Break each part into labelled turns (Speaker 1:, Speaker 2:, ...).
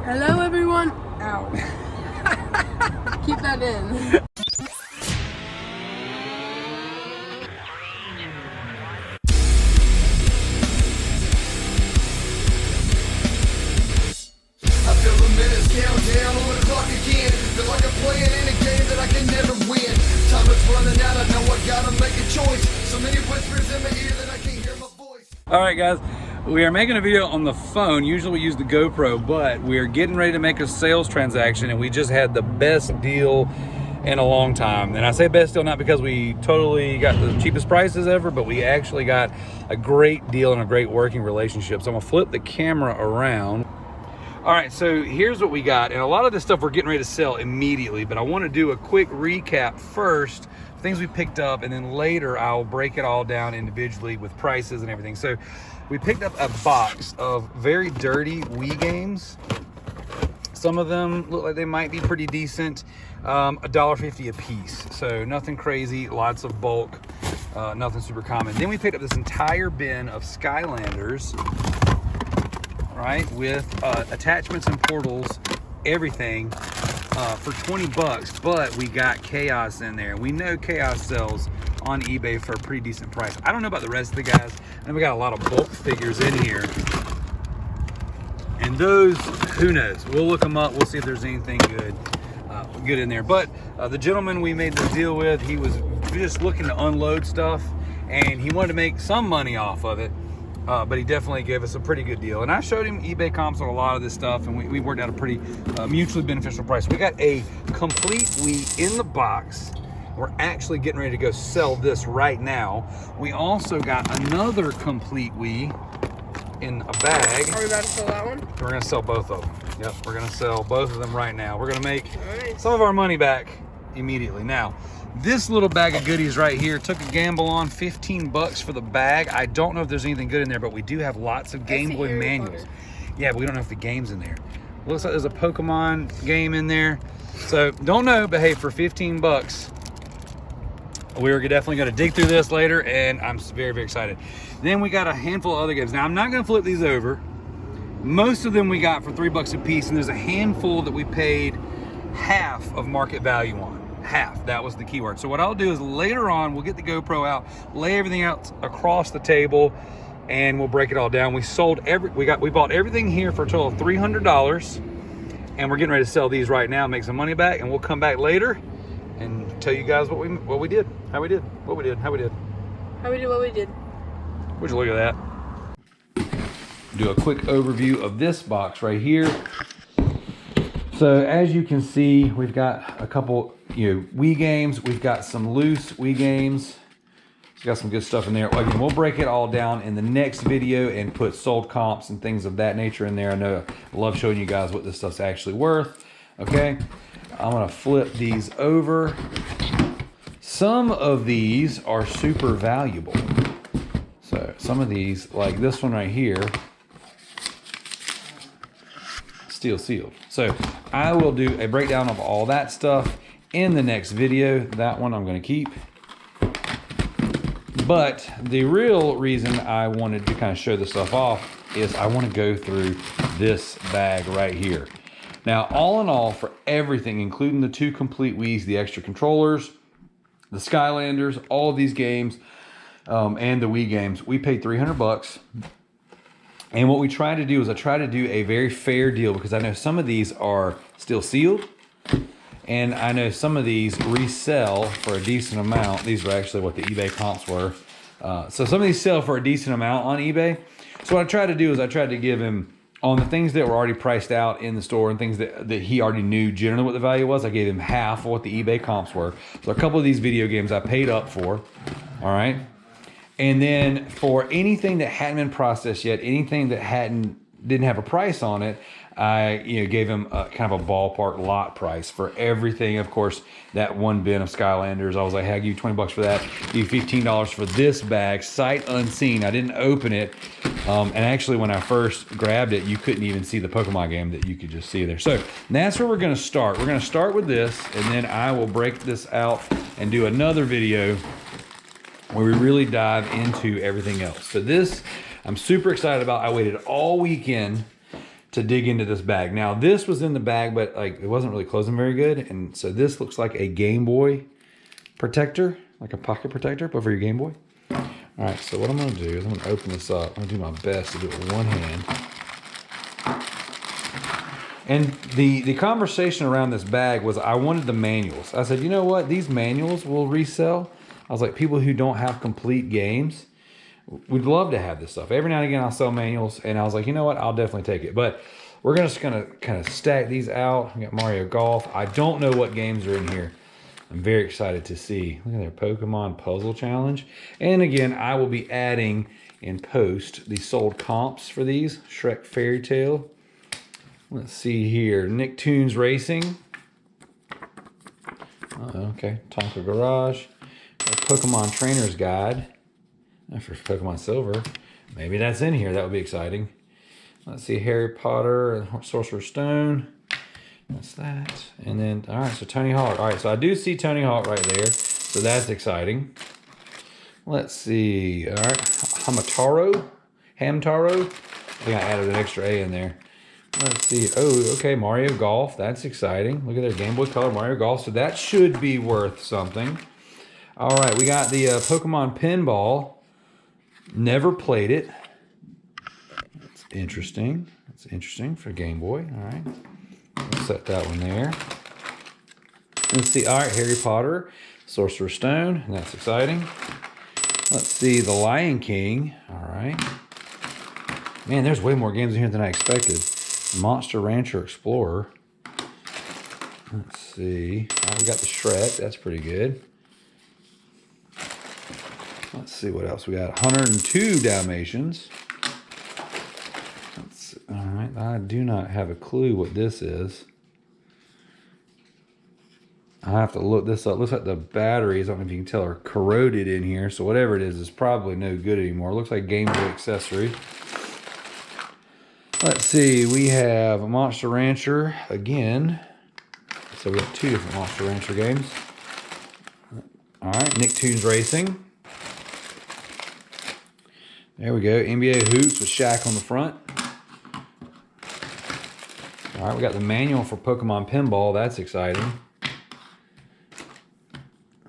Speaker 1: Hello everyone. Ow. Keep that in.
Speaker 2: Countdown on the clock again. Feel like I'm playing in a game that I can never win. Time is running out, I know I gotta make a choice. So many whispers in my ear that I can't hear my voice.
Speaker 3: Alright guys, we are making a video on the phone. Usually we use the GoPro, but we are getting ready to make a sales transaction and we just had the best deal in a long time. And I say best deal not because we totally got the cheapest prices ever, but we actually got a great deal and a great working relationship. So I'm gonna flip the camera around. All right, so here's what we got. And a lot of this stuff we're getting ready to sell immediately, but I want to do a quick recap first, things we picked up, and then later I'll break it all down individually with prices and everything. So we picked up a box of very dirty Wii games. Some of them look like they might be pretty decent. $1.50 a piece. So nothing crazy, lots of bulk, nothing super common. Then we picked up this entire bin of Skylanders, right, with attachments and portals, everything, for 20 bucks, but we got Chaos in there. We know Chaos sells on eBay for a pretty decent price. I don't know about the rest of the guys, and we got a lot of bulk figures in here. And those, who knows? We'll look them up. We'll see if there's anything good in there. But the gentleman we made the deal with, he was just looking to unload stuff, and he wanted to make some money off of it. But he definitely gave us a pretty good deal. And I showed him eBay comps on a lot of this stuff, and we worked out a pretty mutually beneficial price. We got a complete Wii in the box. We're actually getting ready to go sell this right now. We also got another complete Wii in a bag.
Speaker 1: Are we about to sell that one?
Speaker 3: We're gonna sell both of them. Yep, we're gonna sell both of them right now. We're gonna make some of our money back immediately. Now, this little bag of goodies right here, took a gamble on 15 bucks for the bag. I don't know if there's anything good in there, but we do have lots of Game Boy manuals. Yeah, but we don't know if the game's in there. Looks like there's a Pokemon game in there. So don't know, but hey, for 15 bucks, we're definitely gonna dig through this later, and I'm very, very excited. Then we got a handful of other games. Now I'm not gonna flip these over. Most of them we got for 3 bucks a piece, and there's a handful that we paid half of market value on. Half, that was the keyword. So what I'll do is later on, we'll get the GoPro out, lay everything out across the table, and we'll break it all down. We bought everything here for a total of $300, and we're getting ready to sell these right now, make some money back, and we'll come back later and tell you guys what we did, how we did. Would you look at that? Do a quick overview of this box right here. So as you can see, we've got a couple, Wii games. We've got some loose Wii games. We've got some good stuff in there. Again, we'll break it all down in the next video and put sold comps and things of that nature in there. I know I love showing you guys what this stuff's actually worth. Okay, I'm gonna flip these over. Some of these are super valuable. So some of these, like this one right here, steel sealed. So I will do a breakdown of all that stuff in the next video. That one I'm going to keep. But the real reason I wanted to kind of show this stuff off is I want to go through this bag right here. Now, all in all, for everything, including the 2 complete Wiis, the extra controllers, the Skylanders, all of these games, and the Wii games, we paid 300 bucks. And what we try to do is I try to do a very fair deal, because I know some of these are still sealed, and I know some of these resell for a decent amount. These were actually what the eBay comps were. So some of these sell for a decent amount on eBay. So what I try to do is I tried to give him, on the things that were already priced out in the store and things that he already knew generally what the value was, I gave him half of what the eBay comps were. So a couple of these video games I paid up for, all right? And then for anything that hadn't been processed yet, anything that didn't have a price on it, I gave him a kind of a ballpark lot price for everything. Of course, that one bin of Skylanders, I was like, hey, I'll give you 20 bucks for that. Give you $15 for this bag, sight unseen. I didn't open it. And actually, when I first grabbed it, you couldn't even see the Pokemon game that you could just see there. So that's where we're going to start. We're going to start with this, and then I will break this out and do another video where we really dive into everything else. So this, I'm super excited about. I waited all weekend to dig into this bag. Now, this was in the bag, but like it wasn't really closing very good. And so this looks like a Game Boy protector, like a pocket protector, but for your Game Boy. All right, so what I'm gonna do is I'm gonna open this up. I'm gonna do my best to do it with one hand. And the conversation around this bag was I wanted the manuals. I said, you know what? These manuals will resell. I was like, people who don't have complete games, we'd love to have this stuff. Every now and again, I'll sell manuals. And I was like, you know what? I'll definitely take it. But we're just going to kind of stack these out. We got Mario Golf. I don't know what games are in here. I'm very excited to see. Look at their Pokemon Puzzle Challenge. And again, I will be adding in post the sold comps for these. Shrek Fairy Tale. Let's see here. Nicktoons Racing. Okay. Tonka Garage. Pokemon Trainer's Guide. For Pokemon Silver. Maybe that's in here. That would be exciting. Let's see. Harry Potter and Sorcerer's Stone. That's that. And then, all right, so Tony Hawk. All right, so I do see Tony Hawk right there. So that's exciting. Let's see. All right. Hamtaro. I think I added an extra A in there. Let's see. Oh, okay. Mario Golf. That's exciting. Look at their Game Boy Color Mario Golf. So that should be worth something. All right. We got the Pokemon Pinball. Never played it. That's interesting. That's interesting for Game Boy. All right. We'll set that one there. Let's see. All right. Harry Potter. Sorcerer's Stone. That's exciting. Let's see. The Lion King. All right. Man, there's way more games in here than I expected. Mon Rancher Explorer. Let's see. All right, we got the Shrek. That's pretty good. Let's see what else we got. 102 Dalmatians. All right. I do not have a clue what this is. I have to look this up. Looks like the batteries, I don't know if you can tell, are corroded in here. So whatever it is probably no good anymore. Looks like Game Boy accessory. Let's see, we have a Mon Rancher again. So we have two different Mon Rancher games. All right, Nicktoons Racing. There we go, NBA Hoops with Shaq on the front. All right, we got the manual for Pokemon Pinball. That's exciting.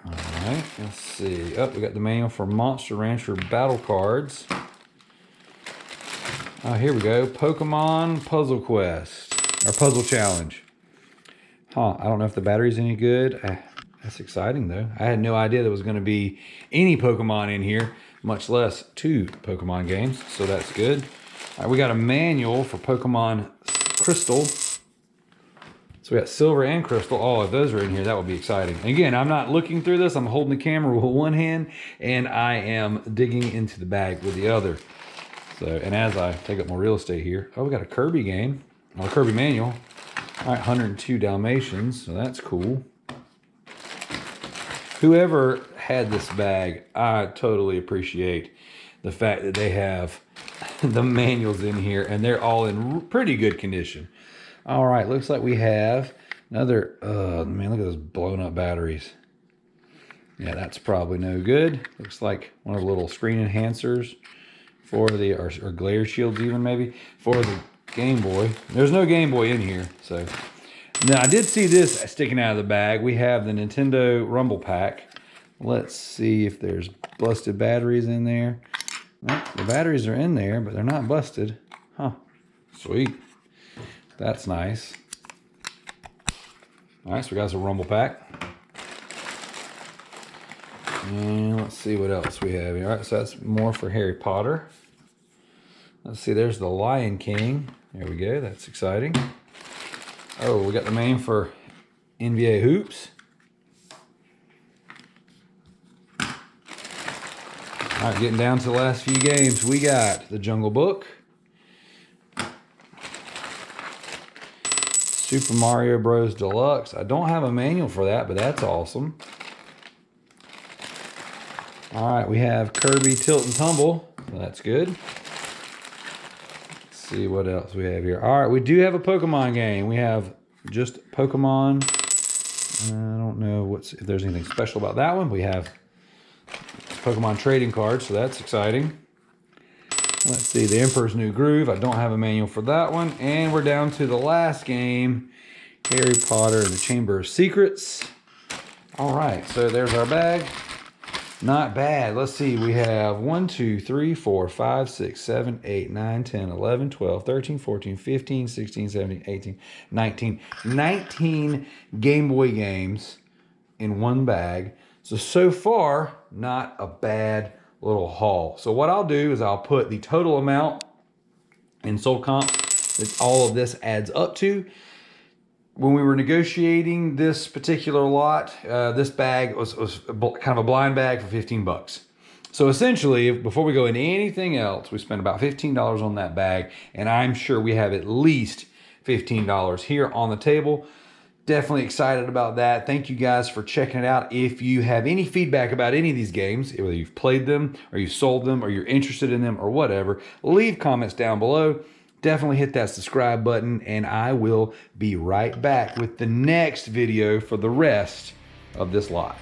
Speaker 3: All right, let's see. Oh, we got the manual for Mon Rancher Battle Cards. Oh, here we go. Pokemon Puzzle Quest. Or Puzzle Challenge. Huh, I don't know if the battery's any good. That's exciting, though. I had no idea there was going to be any Pokemon in here, much less two Pokemon games, so that's good. All right, we got a manual for Pokemon Crystal. So we got Silver and Crystal. Oh, if those are in here, that would be exciting. Again, I'm not looking through this. I'm holding the camera with one hand, and I am digging into the bag with the other. So, and as I take up more real estate here, oh, we got a Kirby game, or a Kirby manual. All right, 102 Dalmatians, so that's cool. Whoever had this bag, I totally appreciate the fact that they have the manuals in here, and they're all in pretty good condition. All right, looks like we have another, man, look at those blown up batteries. Yeah, that's probably no good. Looks like one of the little screen enhancers for the, or glare shields even maybe, for the Game Boy. There's no Game Boy in here, so. Now I did see this sticking out of the bag. We have the Nintendo Rumble Pack. Let's see if there's busted batteries in there. Well, the batteries are in there, but they're not busted. Huh, sweet. That's nice. All right, so we got some Rumble Pack. And let's see what else we have here. All right, so that's more for Harry Potter. Let's see, there's the Lion King. There we go, that's exciting. Oh, we got the main for NBA Hoops. All right, getting down to the last few games. We got the Jungle Book. Super Mario Bros. Deluxe. I don't have a manual for that, but that's awesome. All right, we have Kirby Tilt and Tumble. So that's good. Let's see what else we have here. All right, we do have a Pokemon game. We have just Pokemon. I don't know if there's anything special about that one. We have Pokemon trading cards, so that's exciting. Let's see, the Emperor's New Groove. I don't have a manual for that one. And we're down to the last game, Harry Potter and the Chamber of Secrets. All right, so there's our bag. Not bad. Let's see, we have 1, 2, 3, 4, 5, 6, 7, 8, 9, 10, 11, 12, 13, 14, 15, 16, 17, 18, 19. 19 Game Boy games in one bag. So far, not a bad little haul. So what I'll do is I'll put the total amount in sold comp that all of this adds up to. When we were negotiating this particular lot, this bag was kind of a blind bag for 15 bucks. So essentially, before we go into anything else, we spent about $15 on that bag, and I'm sure we have at least $15 here on the table. Definitely excited about that. Thank you guys for checking it out. If you have any feedback about any of these games, whether you've played them or you've sold them or you're interested in them or whatever, leave comments down below. Definitely hit that subscribe button, and I will be right back with the next video for the rest of this lot.